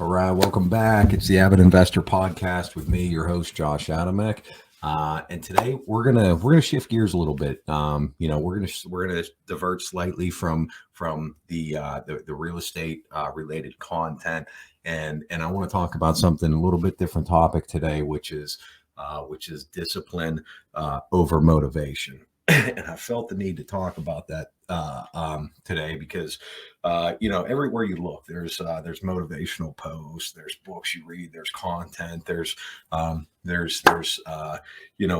All right, welcome back. It's the Avid Investor Podcast with me, your host Josh Adamek. And today we're gonna shift gears a little bit. We're gonna divert slightly from the real estate related content, and I want to talk about something a little bit different topic today, which is discipline over motivation. And I felt the need to talk about that today because everywhere you look, there's motivational posts, there's books you read, there's content, there's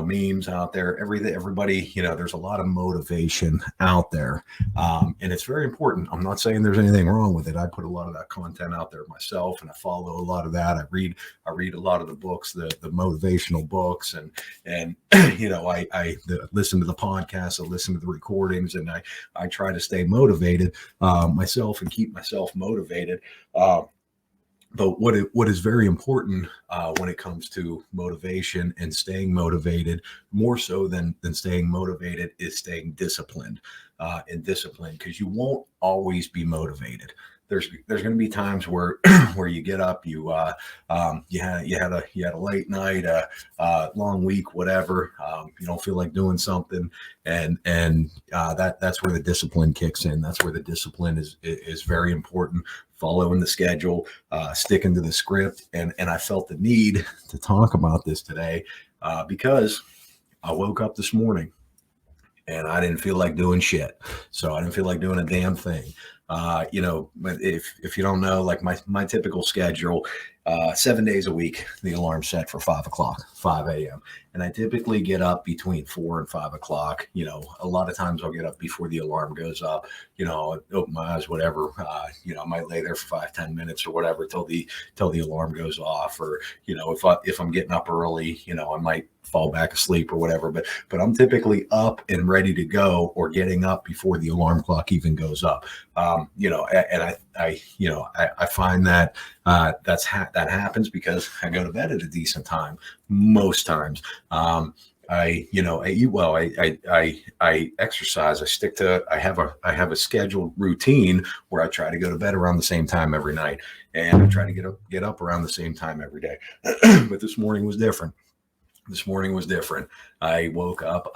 memes out there. Everybody, there's a lot of motivation out there, and it's very important. I'm not saying there's anything wrong with it. I put a lot of that content out there myself, and I follow a lot of that. I read a lot of the books, the motivational books, and I listen to the podcasts, I listen to the recordings, and I try to stay motivated myself and keep myself motivated. But what is very important when it comes to motivation and staying motivated, more so than staying motivated, is staying disciplined and disciplined, because you won't always be motivated. There's going to be times where where you get up, you had a late night, long week, whatever. You don't feel like doing something, and that's where the discipline kicks in. That's where the discipline is very important. Following the schedule, sticking to the script, and I felt the need to talk about this today because I woke up this morning and I didn't feel like doing shit. So I didn't feel like doing a damn thing. But if you don't know, like my typical schedule, 7 days a week, the alarm's set for 5 a.m. And I typically get up between 4 and 5 o'clock. A lot of times I'll get up before the alarm goes up, open my eyes, whatever. I might lay there for 5-10 minutes or whatever till the alarm goes off. Or, if I'm getting up early, I might fall back asleep or whatever, but I'm typically up and ready to go, or getting up before the alarm clock even goes up. And I find that that happens because I go to bed at a decent time most times. I eat well. I exercise. I have a scheduled routine where I try to go to bed around the same time every night, and I try to get up around the same time every day. But this morning was different. I woke up.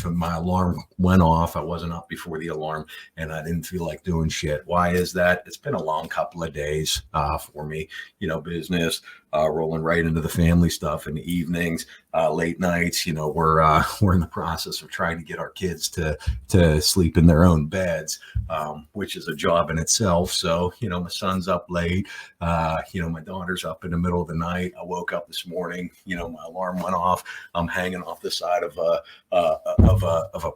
My alarm went off. I wasn't up before the alarm, and I didn't feel like doing shit. Why is that? It's been a long couple of days for me. Business, rolling right into the family stuff in the evenings, late nights. We're in the process of trying to get our kids to sleep in their own beds, which is a job in itself. So, my son's up late. My daughter's up in the middle of the night. I woke up this morning. My alarm went off. I'm hanging off the side of a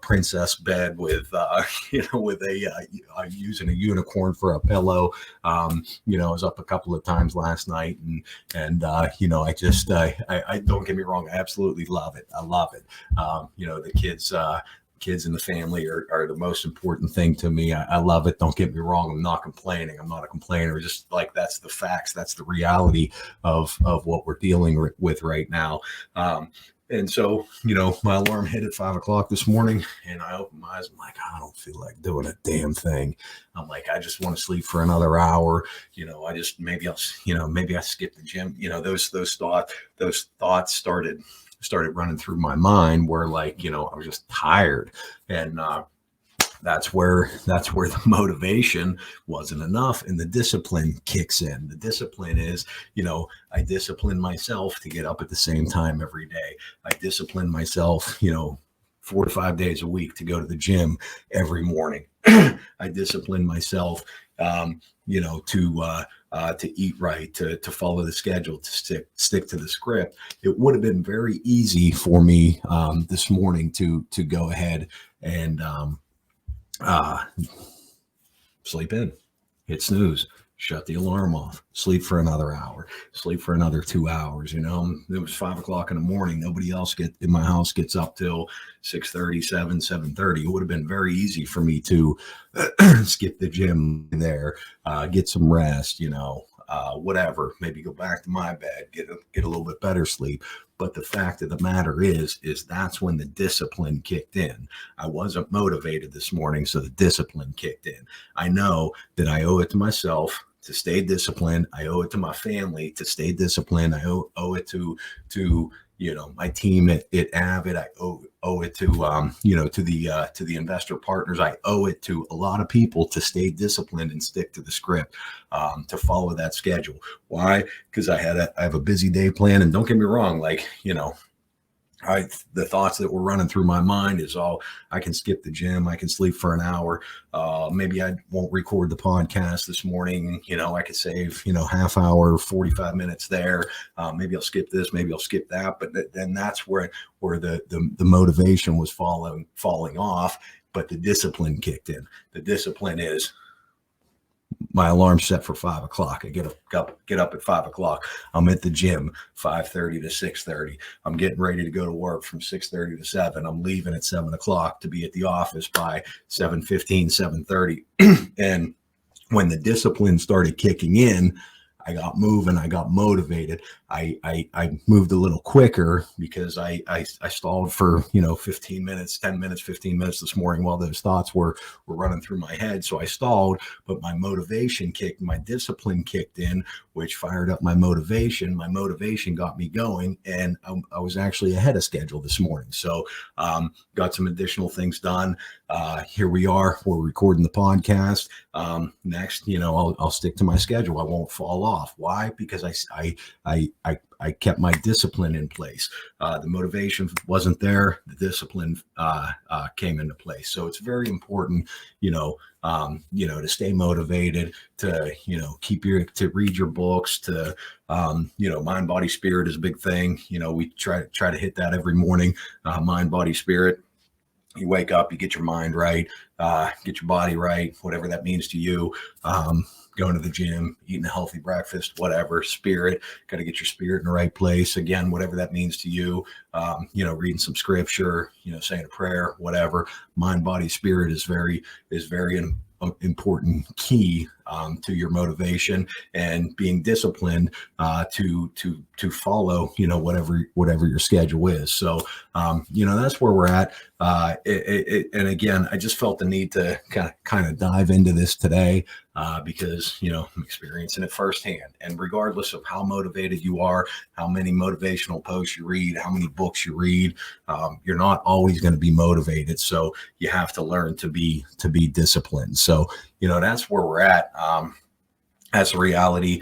princess bed with I'm using a unicorn for a pillow. I was up a couple of times last night, and I don't get me wrong, I absolutely love it. I love it. The kids in the family are the most important thing to me. I love it. Don't get me wrong. I'm not complaining. I'm not a complainer. Just like, that's the facts. That's the reality of what we're dealing with right now. And so, my alarm hit at 5 o'clock this morning, and I opened my eyes. I'm like, I don't feel like doing a damn thing. I'm like, I just want to sleep for another hour. Maybe I skip the gym. Those thoughts started running through my mind, where I was just tired. And, that's where the motivation wasn't enough, and the discipline kicks in. The discipline is, I discipline myself to get up at the same time every day. I discipline myself, 4 to 5 days a week to go to the gym every morning. I discipline myself, to eat right, to follow the schedule, to stick to the script. It would have been very easy for me this morning to go ahead and sleep in, hit snooze, shut the alarm off, sleep for another hour, sleep for another 2 hours. It was 5 o'clock in the morning. Nobody else in my house gets up till 6:30, 7:30. It would have been very easy for me to skip the gym there, get some rest, whatever, maybe go back to my bed, get a little bit better sleep. But the fact of the matter is that's when the discipline kicked in. I wasn't motivated this morning, so the discipline kicked in. I know that I owe it to myself to stay disciplined. I owe it to my family to stay disciplined. I owe it to my team at Avid. I owe it to to the investor partners. I owe it to a lot of people to stay disciplined and stick to the script, to follow that schedule. Why? Because I have a busy day plan, and don't get me wrong, the thoughts that were running through my mind is, I can skip the gym. I can sleep for an hour. Maybe I won't record the podcast this morning. I could save, half hour, 45 minutes there. Maybe I'll skip this, maybe I'll skip that. But then that's where the motivation was falling off, but the discipline kicked in. The discipline is, my alarm set for 5 o'clock. I get up at 5 o'clock. I'm at the gym 5:30 to 6:30. I'm getting ready to go to work from 6:30 to 7. I'm leaving at 7 o'clock to be at the office by 7:15, 7:30. And when the discipline started kicking in, I got moving. I got motivated. I moved a little quicker because I stalled for 15 minutes, 10 minutes, 15 minutes this morning while those thoughts were running through my head. So I stalled, but my discipline kicked in, which fired up my motivation. My motivation got me going, and I was actually ahead of schedule this morning. So got some additional things done. Here we are. We're recording the podcast. Next, I'll stick to my schedule. I won't fall off. Why? Because I kept my discipline in place. The motivation wasn't there. The discipline came into place. So it's very important, to stay motivated, to to read your books, to mind, body, spirit is a big thing. We try to hit that every morning. Mind, body, spirit. You wake up, you get your mind right, get your body right, whatever that means to you. Going to the gym, eating a healthy breakfast, whatever. Spirit, got to get your spirit in the right place. Again, whatever that means to you. Reading some scripture, saying a prayer, whatever. Mind, body, spirit is very important key to your motivation, and being disciplined to follow whatever your schedule is. So that's where we're at. And again, I just felt the need to kind of dive into this today because I'm experiencing it firsthand. And regardless of how motivated you are, how many motivational posts you read, how many books you read, you're not always going to be motivated. So you have to learn to be disciplined. So that's where we're at. That's the reality.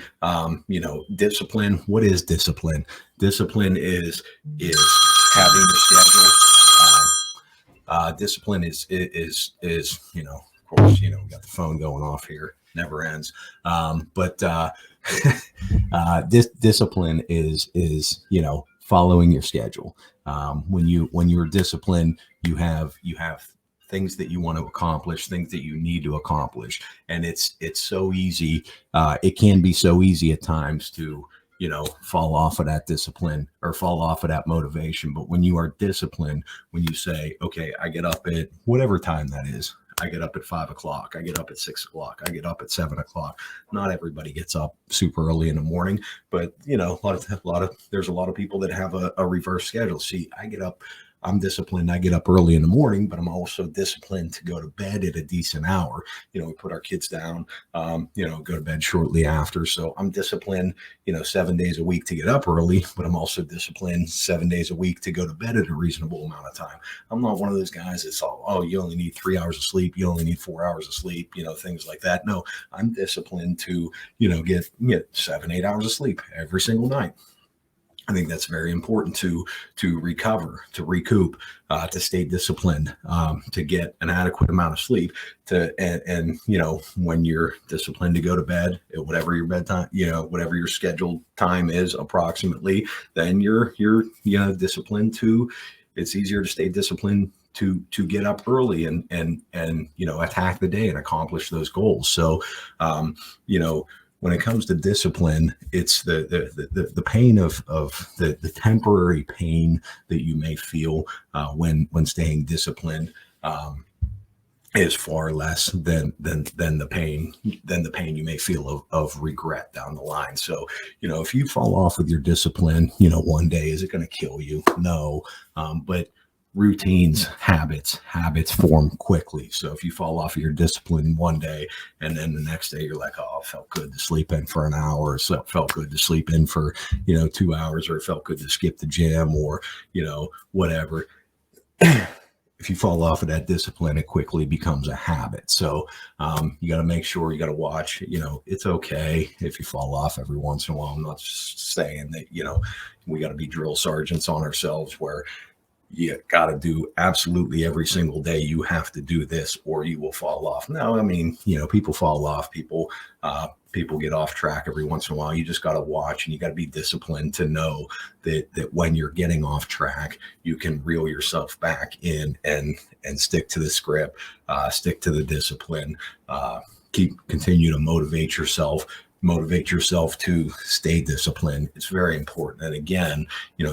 Discipline. What is discipline? Discipline is having the schedule. Discipline is of course, we got the phone going off here. Never ends. But this discipline is following your schedule. When you're disciplined, you have things that you want to accomplish, things that you need to accomplish. And it's so easy. It can be so easy at times to, fall off of that discipline or fall off of that motivation. But when you are disciplined, when you say, okay, I get up at whatever time that is, I get up at 5 o'clock, I get up at 6 o'clock, I get up at 7 o'clock. Not everybody gets up super early in the morning, but there's a lot of people that have a reverse schedule. See, I'm disciplined. I get up early in the morning, but I'm also disciplined to go to bed at a decent hour. We put our kids down, go to bed shortly after. So I'm disciplined, 7 days a week to get up early, but I'm also disciplined 7 days a week to go to bed at a reasonable amount of time. I'm not one of those guys that's you only need 3 hours of sleep. You only need 4 hours of sleep, things like that. No, I'm disciplined to, get 7-8 hours of sleep every single night. I think that's very important to recover, to recoup, to stay disciplined, to get an adequate amount of sleep. And when you're disciplined to go to bed at whatever your bedtime, whatever your scheduled time is approximately, then you're disciplined to. It's easier to stay disciplined to get up early and attack the day and accomplish those goals. So when it comes to discipline, it's the pain of the temporary pain that you may feel when staying disciplined is far less than the pain you may feel of regret down the line. So if you fall off with your discipline, one day, is it going to kill you? No, but routines, habits form quickly. So if you fall off of your discipline one day and then the next day you're like, oh, it felt good to sleep in for an hour, or so it felt good to sleep in for, 2 hours, or it felt good to skip the gym, or, whatever. If you fall off of that discipline, it quickly becomes a habit. So you got to make sure, you got to watch, it's okay if you fall off every once in a while. I'm not just saying that, we got to be drill sergeants on ourselves where you got to do absolutely every single day. You have to do this or you will fall off. No, I mean, people fall off. People get off track every once in a while. You just got to watch, and you got to be disciplined to know that when you're getting off track, you can reel yourself back in and stick to the script, stick to the discipline, continue to motivate yourself to stay disciplined. It's very important. And again,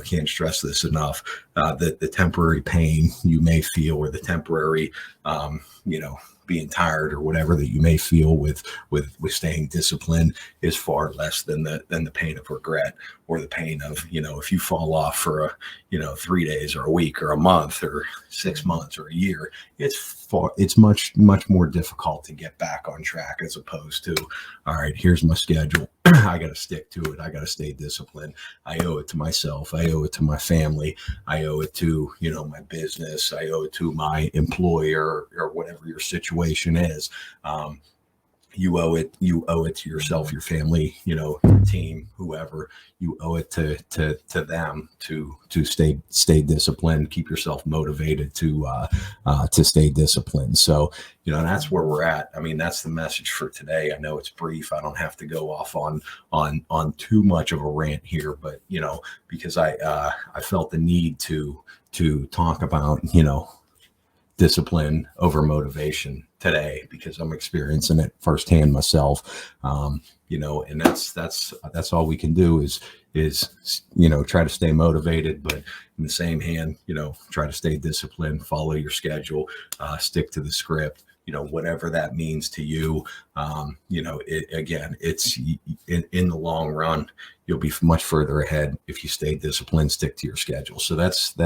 can't stress this enough, that the temporary pain you may feel, or the temporary, being tired or whatever that you may feel with staying disciplined, is far less than the pain of regret, or the pain of, if you fall off for 3 days or a week or a month or 6 months or a year, it's much more difficult to get back on track, as opposed to, all right, here's my schedule. I got to stick to it. I got to stay disciplined. I owe it to myself. I owe it to my family. I owe it to, my business. I owe it to my employer, or whatever your situation is. You owe it to yourself, your family, your team, whoever. You owe it to them to stay disciplined, keep yourself motivated to stay disciplined. So, that's where we're at. I mean, that's the message for today. I know it's brief. I don't have to go off on too much of a rant here, but, because I felt the need to talk about, discipline over motivation today, because I'm experiencing it firsthand myself. And that's all we can do is try to stay motivated, but in the same hand, try to stay disciplined, follow your schedule, stick to the script, whatever that means to you. It's in the long run, you'll be much further ahead if you stay disciplined, stick to your schedule. So that's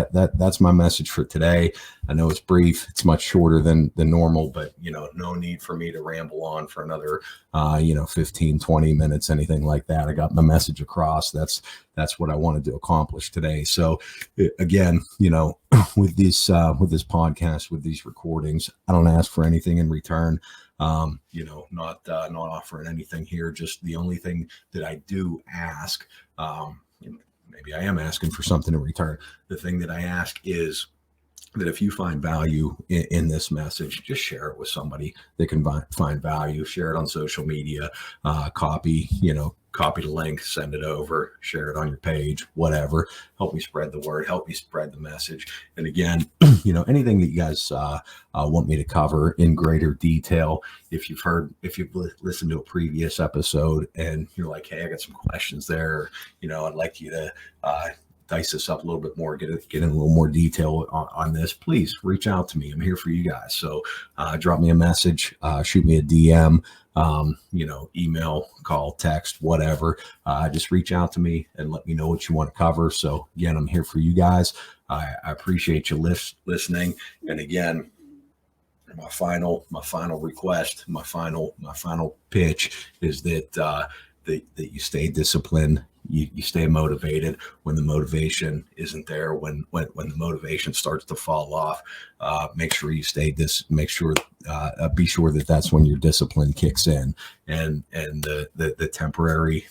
my message for today. I know it's brief, it's much shorter than normal, but no need for me to ramble on for another 15, 20 minutes, anything like that. I got my message across. That's what I wanted to accomplish today. So again, with this podcast, with these recordings, I don't ask for anything in return. Not offering anything here. Just the only thing that I do ask, maybe I am asking for something in return. The thing that I ask is that if you find value in this message, just share it with somebody that can find value. Share it on social media, copy the link, send it over, share it on your page, whatever. Help me spread the word, help me spread the message. And again, anything that you guys want me to cover in greater detail, if you've listened to a previous episode and you're like, hey, I got some questions there, I'd like you to dice this up a little bit more, get in a little more detail on this, please reach out to me. I'm here for you guys. So drop me a message, shoot me a DM, email, call, text, whatever. Just reach out to me and let me know what you want to cover. So again, I'm here for you guys. I appreciate you listening. And again, my final request, my final pitch is that you stay disciplined. You stay motivated when the motivation isn't there, when the motivation starts to fall off. Make sure you be sure that that's when your discipline kicks in, and the temporary,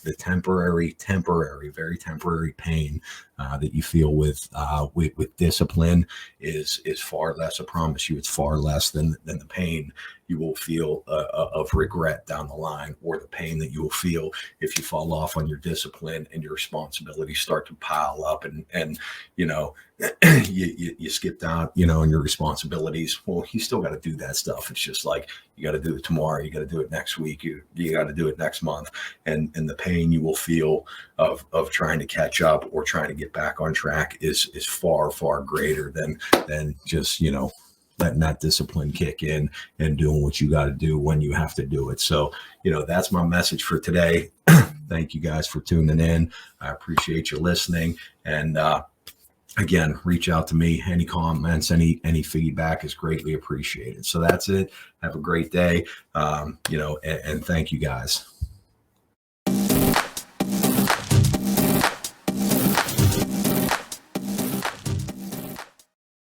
very temporary pain that you feel with discipline is far less. I promise you, it's far less than the pain you will feel of regret down the line, or the pain that you will feel if you fall off on your discipline and your responsibilities start to pile up, and you skipped out, on your responsibilities. Well, you still got to do that stuff. It's just like, you got to do it tomorrow. You got to do it next week. You got to do it next month. And the pain you will feel of trying to catch up or trying to get back on track is far, far greater than just, letting that discipline kick in and doing what you got to do when you have to do it. So, that's my message for today. Thank you guys for tuning in. I appreciate you listening. And, again, reach out to me. Any comments, any feedback is greatly appreciated. So that's it. Have a great day. And thank you guys.